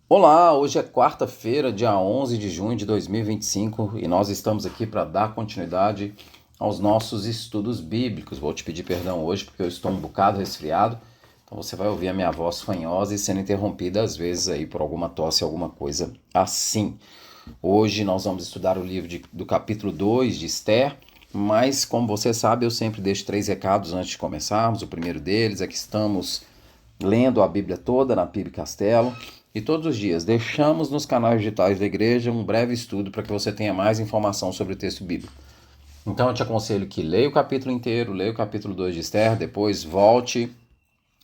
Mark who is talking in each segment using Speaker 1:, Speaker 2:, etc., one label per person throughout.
Speaker 1: Olá, hoje é quarta-feira, dia 11 de junho de 2025 e nós estamos aqui para dar continuidade aos nossos estudos bíblicos. Vou te pedir perdão hoje porque eu estou um bocado resfriado, então você vai ouvir a minha voz fanhosa e sendo interrompida às vezes aí por alguma tosse, alguma coisa assim. Hoje nós vamos estudar o livro do capítulo 2 de Esther, mas como você sabe eu sempre deixo 3 recados antes de começarmos. O primeiro deles é que estamos lendo a Bíblia toda na PIB Castelo. E todos os dias deixamos nos canais digitais da igreja um breve estudo para que você tenha mais informação sobre o texto bíblico. Então eu te aconselho que leia o capítulo inteiro, leia o capítulo 2 de Esther, depois volte,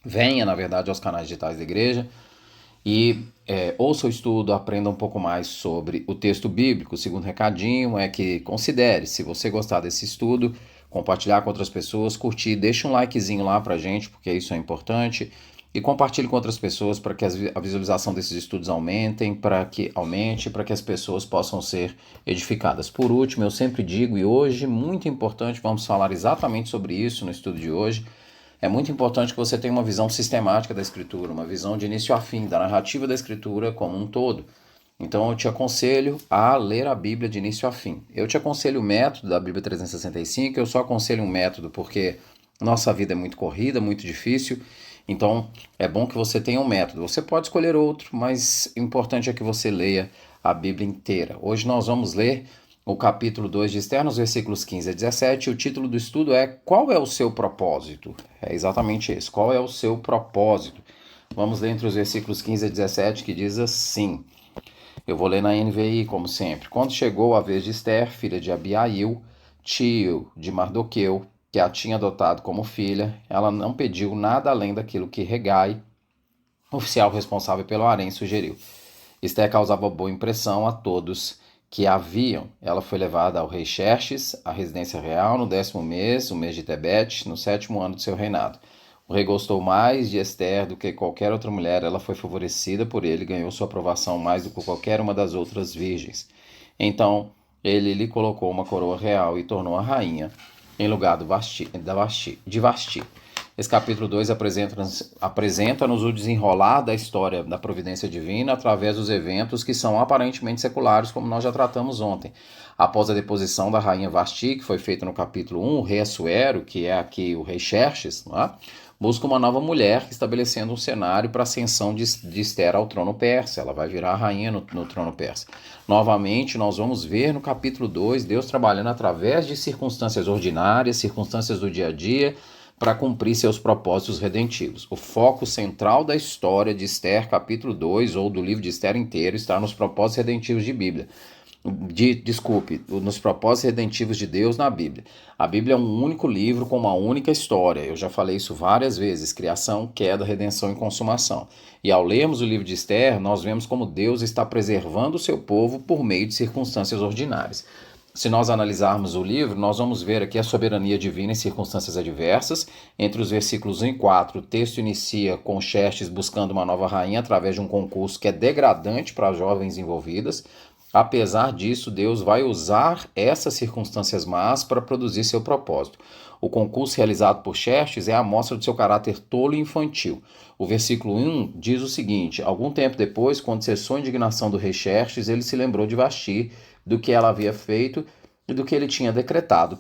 Speaker 1: venha na verdade aos canais digitais da igreja e ouça o estudo, aprenda um pouco mais sobre o texto bíblico. O segundo recadinho é que considere, se você gostar desse estudo, compartilhar com outras pessoas, curtir, deixa um likezinho lá pra gente, porque isso é importante, e compartilhe com outras pessoas para que a visualização desses estudos aumente, para que as pessoas possam ser edificadas. Por último, eu sempre digo, e hoje, muito importante, vamos falar exatamente sobre isso no estudo de hoje. É muito importante que você tenha uma visão sistemática da escritura, uma visão de início a fim, da narrativa da escritura como um todo. Então eu te aconselho a ler a Bíblia de início a fim. Eu te aconselho o método da Bíblia 365, eu só aconselho um método porque nossa vida é muito corrida, muito difícil, então é bom que você tenha um método. Você pode escolher outro, mas o importante é que você leia a Bíblia inteira. Hoje nós vamos ler o capítulo 2 de Esther, nos versículos 15 a 17, e o título do estudo é Qual é o seu propósito? É exatamente isso, qual é o seu propósito? Vamos ler entre os versículos 15 a 17, que diz assim, eu vou ler na NVI, como sempre. Quando chegou a vez de Esther, filha de Abiail, tio de Mardoqueu, que a tinha adotado como filha, ela não pediu nada além daquilo que Hegai, oficial responsável pelo harém, sugeriu. Esther causava boa impressão a todos que a viam. Ela foi levada ao rei Xerxes, à residência real, no 10º mês, o mês de Tebete, no 7º ano de seu reinado. O rei gostou mais de Esther do que qualquer outra mulher. Ela foi favorecida por ele e ganhou sua aprovação mais do que qualquer uma das outras virgens. Então, ele lhe colocou uma coroa real e tornou a rainha em lugar de Vasti. Esse capítulo 2 apresenta-nos o desenrolar da história da providência divina através dos eventos que são aparentemente seculares, como nós já tratamos ontem. Após a deposição da rainha Vasti, que foi feita no capítulo 1, o rei Assuero, que é aqui o rei Xerxes, busca uma nova mulher, estabelecendo um cenário para a ascensão de Esther ao trono persa. Ela vai virar a rainha no trono persa. Novamente, nós vamos ver no capítulo 2 Deus trabalhando através de circunstâncias ordinárias, circunstâncias do dia a dia, para cumprir seus propósitos redentivos. O foco central da história de Esther, capítulo 2, ou do livro de Esther inteiro, está nos propósitos redentivos nos propósitos redentivos de Deus na Bíblia. A Bíblia é um único livro com uma única história. Eu já falei isso várias vezes: criação, queda, redenção e consumação. E ao lermos o livro de Esther, nós vemos como Deus está preservando o seu povo por meio de circunstâncias ordinárias. Se nós analisarmos o livro, nós vamos ver aqui a soberania divina em circunstâncias adversas. Entre os versículos 1 e 4, o texto inicia com Xerxes buscando uma nova rainha através de um concurso que é degradante para as jovens envolvidas. Apesar disso, Deus vai usar essas circunstâncias más para produzir seu propósito. O concurso realizado por Xerxes é a amostra do seu caráter tolo e infantil. O versículo 1 diz o seguinte: algum tempo depois, quando cessou a indignação do rei Xerxes, ele se lembrou de Vasti, do que ela havia feito e do que ele tinha decretado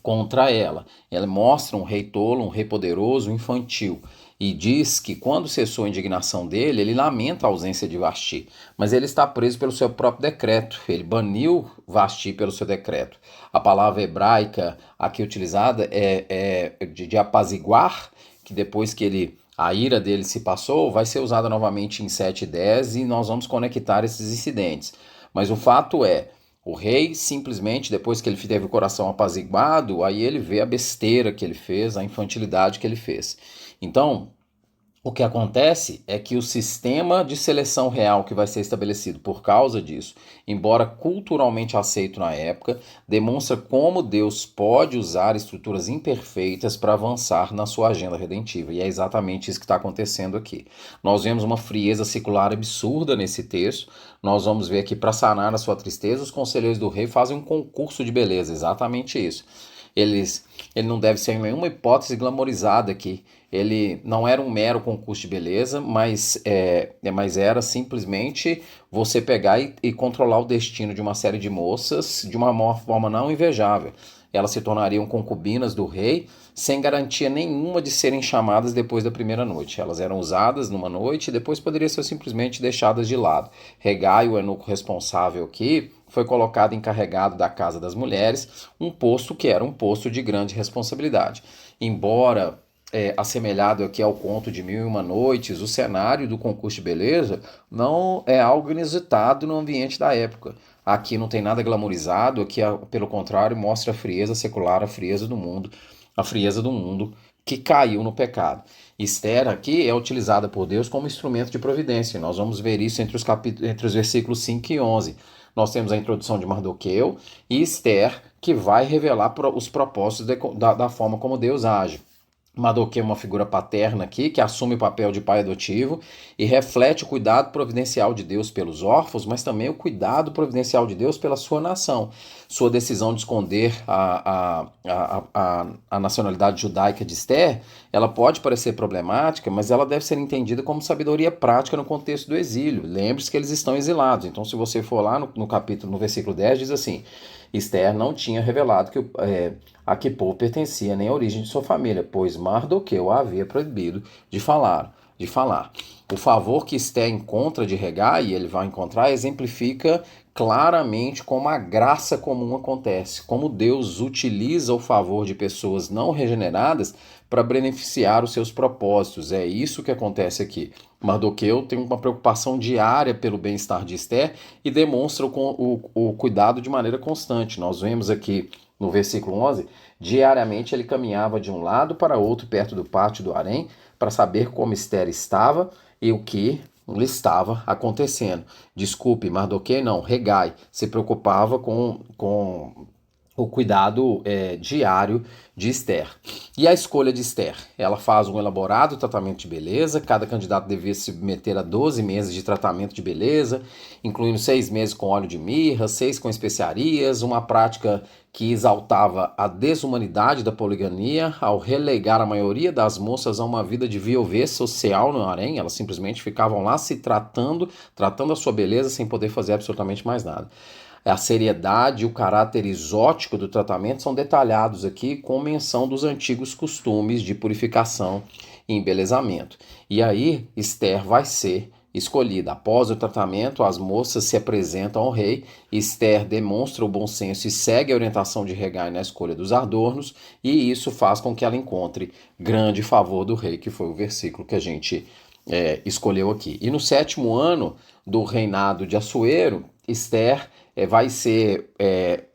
Speaker 1: contra ela. Ela mostra um rei tolo, um rei poderoso, infantil. E diz que quando cessou a indignação dele, ele lamenta a ausência de Vasti. Mas ele está preso pelo seu próprio decreto. Ele baniu Vasti pelo seu decreto. A palavra hebraica aqui utilizada é de apaziguar, que depois que a ira dele se passou, vai ser usada novamente em 7 e 10 e nós vamos conectar esses incidentes. Mas o fato é, o rei simplesmente, depois que ele teve o coração apaziguado, aí ele vê a besteira que ele fez, a infantilidade que ele fez. Então, o que acontece é que o sistema de seleção real que vai ser estabelecido por causa disso, embora culturalmente aceito na época, demonstra como Deus pode usar estruturas imperfeitas para avançar na sua agenda redentiva. E é exatamente isso que está acontecendo aqui. Nós vemos uma frieza secular absurda nesse texto. Nós vamos ver que para sanar a sua tristeza, os conselheiros do rei fazem um concurso de beleza, exatamente isso. ele não deve ser em nenhuma hipótese glamorizado aqui. Ele não era um mero concurso de beleza, mas era simplesmente você pegar e controlar o destino de uma série de moças de uma forma não invejável. Elas se tornariam concubinas do rei, sem garantia nenhuma de serem chamadas depois da primeira noite. Elas eram usadas numa noite e depois poderiam ser simplesmente deixadas de lado. Regai, o eunuco responsável aqui, foi colocado encarregado da casa das mulheres, um posto que era um posto de grande responsabilidade. Embora assemelhado aqui ao conto de Mil e Uma Noites, o cenário do concurso de beleza não é algo inusitado no ambiente da época. Aqui não tem nada glamorizado, aqui, pelo contrário, mostra a frieza secular, a frieza do mundo que caiu no pecado. Esther aqui é utilizada por Deus como instrumento de providência. Nós vamos ver isso entre os versículos 5 e 11. Nós temos a introdução de Mardoqueu e Esther, que vai revelar os propósitos da forma como Deus age. Mardoqueu é uma figura paterna aqui, que assume o papel de pai adotivo e reflete o cuidado providencial de Deus pelos órfãos, mas também o cuidado providencial de Deus pela sua nação. Sua decisão de esconder a nacionalidade judaica de Esther, ela pode parecer problemática, mas ela deve ser entendida como sabedoria prática no contexto do exílio. Lembre-se que eles estão exilados. Então, se você for lá no versículo 10, diz assim: Esther não tinha revelado a que povo pertencia nem a origem de sua família, pois Mardoqueu a havia proibido de falar. O favor que Esther encontra de Regai, e ele vai encontrar, exemplifica claramente como a graça comum acontece, como Deus utiliza o favor de pessoas não regeneradas para beneficiar os seus propósitos. É isso que acontece aqui. Mardoqueu tem uma preocupação diária pelo bem-estar de Esther e demonstra o cuidado de maneira constante. Nós vemos aqui no versículo 11, diariamente ele caminhava de um lado para outro perto do pátio do harém para saber como Esther estava e o que lhe estava acontecendo. Desculpe, Mardoqueu não, Regai se preocupava com o cuidado diário de Esther. E a escolha de Esther? Ela faz um elaborado tratamento de beleza, cada candidato devia se submeter a 12 meses de tratamento de beleza, incluindo 6 meses com óleo de mirra, 6 com especiarias, uma prática que exaltava a desumanidade da poligamia ao relegar a maioria das moças a uma vida de viuvez social no harém. Elas simplesmente ficavam lá se tratando a sua beleza sem poder fazer absolutamente mais nada. A seriedade e o caráter exótico do tratamento são detalhados aqui com menção dos antigos costumes de purificação e embelezamento. E aí Esther vai ser escolhida. Após o tratamento, as moças se apresentam ao rei. Esther demonstra o bom senso e segue a orientação de Regai na escolha dos adornos, e isso faz com que ela encontre grande favor do rei, que foi o versículo que a gente escolheu aqui. E no 7º ano do reinado de Assuero, Esther vai ser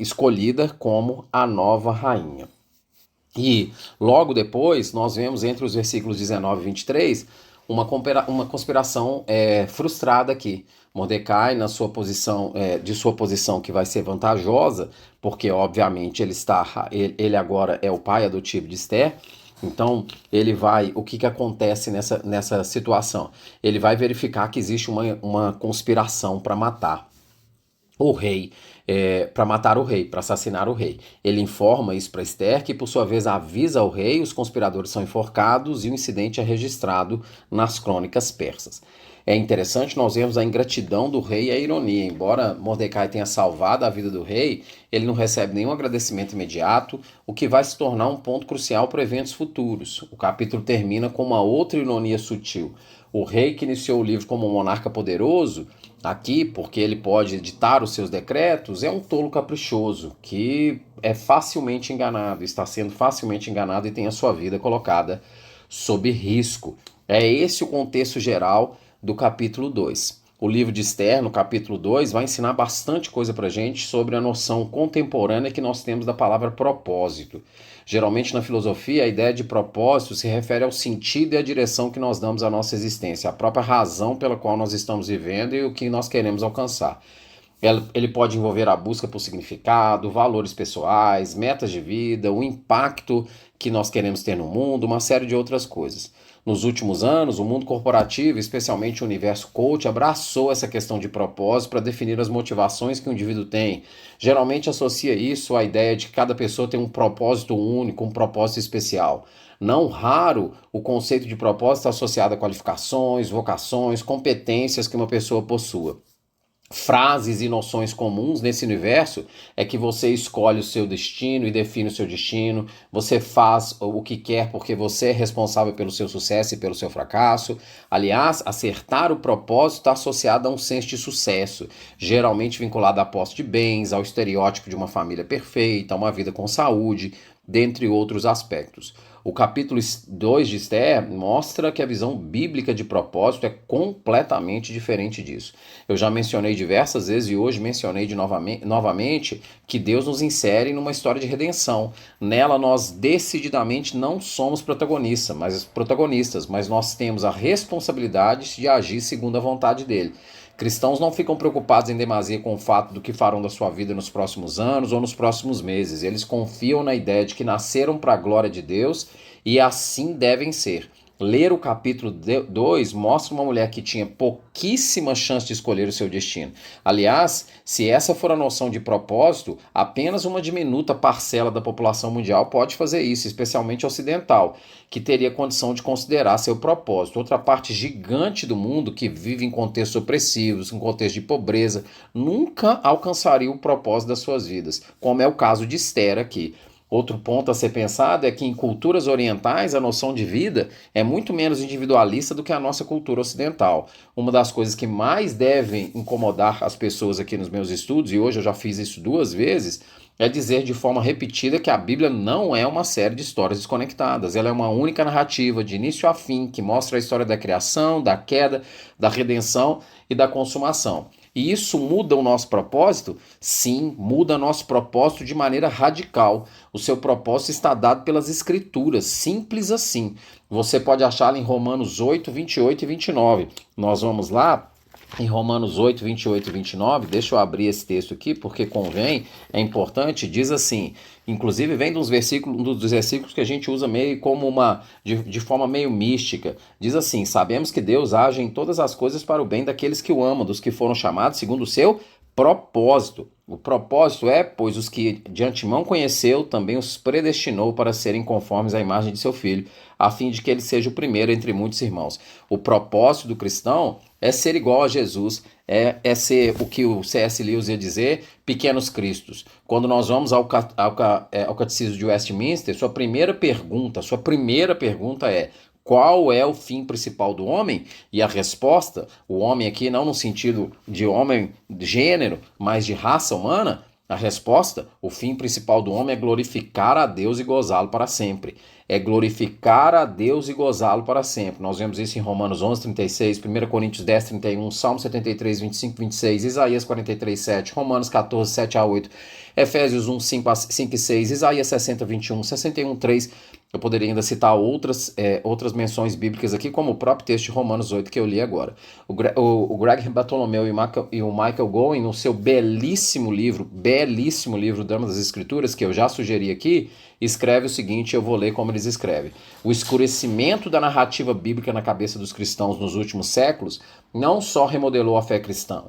Speaker 1: escolhida como a nova rainha. E logo depois, nós vemos entre os versículos 19 e 23, uma conspiração frustrada aqui. Mordecai, de sua posição que vai ser vantajosa, porque obviamente ele agora é o pai adotivo de Esther. Então, o que acontece nessa situação? Ele vai verificar que existe uma conspiração para matar o rei, para assassinar o rei. Ele informa isso para Esther, que por sua vez avisa ao rei, os conspiradores são enforcados e o incidente é registrado nas crônicas persas. É interessante nós vemos a ingratidão do rei e a ironia. Embora Mordecai tenha salvado a vida do rei, ele não recebe nenhum agradecimento imediato, o que vai se tornar um ponto crucial para eventos futuros. O capítulo termina com uma outra ironia sutil. O rei que iniciou o livro como um monarca poderoso, aqui, porque ele pode editar os seus decretos, é um tolo caprichoso, que é facilmente enganado, está sendo facilmente enganado e tem a sua vida colocada sob risco. É esse o contexto geral do capítulo 2. O livro de Esther, no capítulo 2, vai ensinar bastante coisa pra gente sobre a noção contemporânea que nós temos da palavra propósito. Geralmente na filosofia, a ideia de propósito se refere ao sentido e à direção que nós damos à nossa existência, a própria razão pela qual nós estamos vivendo e o que nós queremos alcançar. Ele pode envolver a busca por significado, valores pessoais, metas de vida, o impacto que nós queremos ter no mundo, uma série de outras coisas. Nos últimos anos, o mundo corporativo, especialmente o universo coach, abraçou essa questão de propósito para definir as motivações que o indivíduo tem. Geralmente associa isso à ideia de que cada pessoa tem um propósito único, um propósito especial. Não raro, o conceito de propósito está associado a qualificações, vocações, competências que uma pessoa possua. Frases e noções comuns nesse universo é que você escolhe o seu destino e define o seu destino, você faz o que quer porque você é responsável pelo seu sucesso e pelo seu fracasso. Aliás, acertar o propósito está associado a um senso de sucesso, geralmente vinculado à posse de bens, ao estereótipo de uma família perfeita, a uma vida com saúde, dentre outros aspectos. O capítulo 2 de Esther mostra que a visão bíblica de propósito é completamente diferente disso. Eu já mencionei diversas vezes e hoje mencionei novamente que Deus nos insere numa história de redenção. Nela nós decididamente não somos protagonistas, mas nós temos a responsabilidade de agir segundo a vontade dele. Cristãos não ficam preocupados em demasia com o fato do que farão da sua vida nos próximos anos ou nos próximos meses. Eles confiam na ideia de que nasceram para a glória de Deus e assim devem ser. Ler o capítulo 2 mostra uma mulher que tinha pouquíssima chance de escolher o seu destino. Aliás, se essa for a noção de propósito, apenas uma diminuta parcela da população mundial pode fazer isso, especialmente ocidental, que teria condição de considerar seu propósito. Outra parte gigante do mundo, que vive em contextos opressivos, em contexto de pobreza, nunca alcançaria o propósito das suas vidas, como é o caso de Esther aqui. Outro ponto a ser pensado é que em culturas orientais a noção de vida é muito menos individualista do que a nossa cultura ocidental. Uma das coisas que mais devem incomodar as pessoas aqui nos meus estudos, e hoje eu já fiz isso 2 vezes, é dizer de forma repetida que a Bíblia não é uma série de histórias desconectadas. Ela é uma única narrativa, de início a fim, que mostra a história da criação, da queda, da redenção e da consumação. E isso muda o nosso propósito? Sim, muda nosso propósito de maneira radical. O seu propósito está dado pelas Escrituras, simples assim. Você pode achá-lo em Romanos 8, 28 e 29. Nós vamos lá em Romanos 8, 28 e 29, deixa eu abrir esse texto aqui, porque convém, é importante, diz assim, inclusive vem dos versículos que a gente usa meio como de forma meio mística, diz assim, sabemos que Deus age em todas as coisas para o bem daqueles que o amam, dos que foram chamados segundo o seu propósito. O propósito é, pois os que de antemão conheceu, também os predestinou para serem conformes à imagem de seu Filho, a fim de que ele seja o primeiro entre muitos irmãos. O propósito do cristão é ser igual a Jesus, é ser o que o C.S. Lewis ia dizer, pequenos cristos. Quando nós vamos ao Catecismo de Westminster, sua primeira pergunta é: qual é o fim principal do homem? E a resposta, o homem aqui não no sentido de homem de gênero, mas de raça humana, a resposta, o fim principal do homem é glorificar a Deus e gozá-lo para sempre. É glorificar a Deus e gozá-lo para sempre. Nós vemos isso em Romanos 11, 36, 1 Coríntios 10, 31, Salmo 73, 25, 26, Isaías 43, 7, Romanos 14, 7 a 8, Efésios 1, 5 e 6, Isaías 60, 21, 61, 3. Eu poderia ainda citar outras menções bíblicas aqui, como o próprio texto de Romanos 8 que eu li agora. O Greg Bartholomew e o Michael Goen, no seu belíssimo livro, Dama das Escrituras, que eu já sugeri aqui, escreve o seguinte, eu vou ler como eles escrevem. O escurecimento da narrativa bíblica na cabeça dos cristãos nos últimos séculos não só remodelou a fé cristã,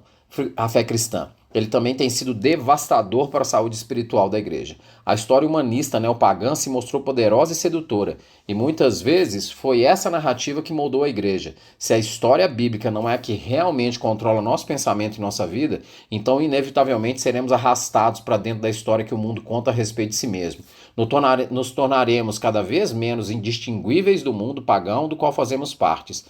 Speaker 1: ele também tem sido devastador para a saúde espiritual da igreja. A história humanista neopagã se mostrou poderosa e sedutora, e muitas vezes foi essa narrativa que moldou a igreja. Se a história bíblica não é a que realmente controla nosso pensamento e nossa vida, então inevitavelmente seremos arrastados para dentro da história que o mundo conta a respeito de si mesmo. Nos tornaremos cada vez menos indistinguíveis do mundo pagão do qual fazemos parte.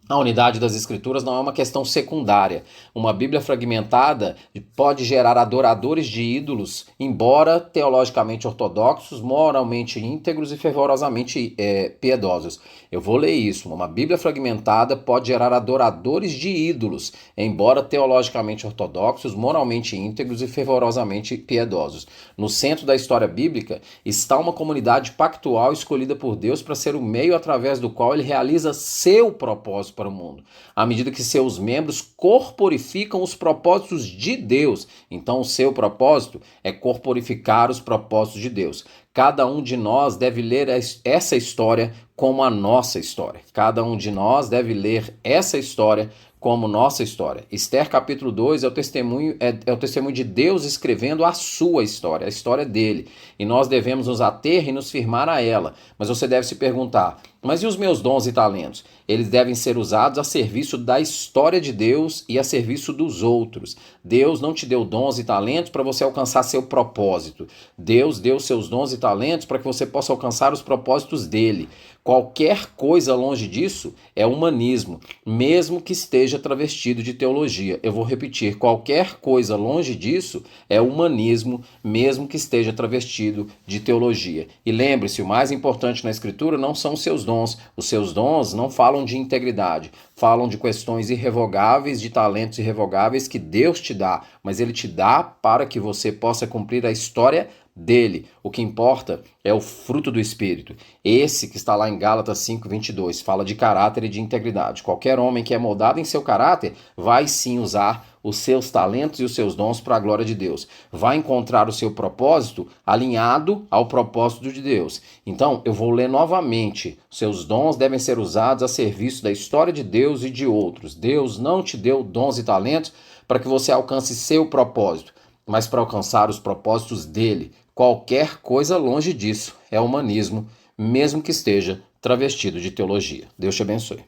Speaker 1: A unidade das escrituras não é uma questão secundária. Uma Bíblia fragmentada pode gerar adoradores de ídolos, embora teologicamente ortodoxos, moralmente íntegros e fervorosamente piedosos. Eu vou ler isso. Uma Bíblia fragmentada pode gerar adoradores de ídolos, embora teologicamente ortodoxos, moralmente íntegros e fervorosamente piedosos. No centro da história bíblica está uma comunidade pactual escolhida por Deus para ser o meio através do qual ele realiza seu propósito para o mundo. À medida que seus membros corporificam os propósitos de Deus, então o seu propósito é corporificar os propósitos de Deus. Cada um de nós deve ler essa história como a nossa história. Cada um de nós deve ler essa história como nossa história. Esther capítulo 2 é o testemunho de Deus escrevendo a sua história, a história dele. E nós devemos nos ater e nos firmar a ela. Mas você deve se perguntar, mas e os meus dons e talentos? Eles devem ser usados a serviço da história de Deus e a serviço dos outros. Deus não te deu dons e talentos para você alcançar seu propósito. Deus deu seus dons e talentos para que você possa alcançar os propósitos dele. Qualquer coisa longe disso é humanismo, mesmo que esteja travestido de teologia. Eu vou repetir, qualquer coisa longe disso é humanismo, mesmo que esteja travestido de teologia. E lembre-se, o mais importante na Escritura não são os seus dons. Os seus dons não falam de integridade, falam de questões irrevogáveis, de talentos irrevogáveis que Deus te dá, mas Ele te dá para que você possa cumprir a história dele. O que importa é o fruto do Espírito. Esse que está lá em Gálatas 5:22 fala de caráter e de integridade. Qualquer homem que é moldado em seu caráter vai sim usar os seus talentos e os seus dons para a glória de Deus. Vai encontrar o seu propósito alinhado ao propósito de Deus. Então, eu vou ler novamente. Seus dons devem ser usados a serviço da história de Deus e de outros. Deus não te deu dons e talentos para que você alcance seu propósito, mas para alcançar os propósitos dele. Qualquer coisa longe disso é humanismo, mesmo que esteja travestido de teologia. Deus te abençoe.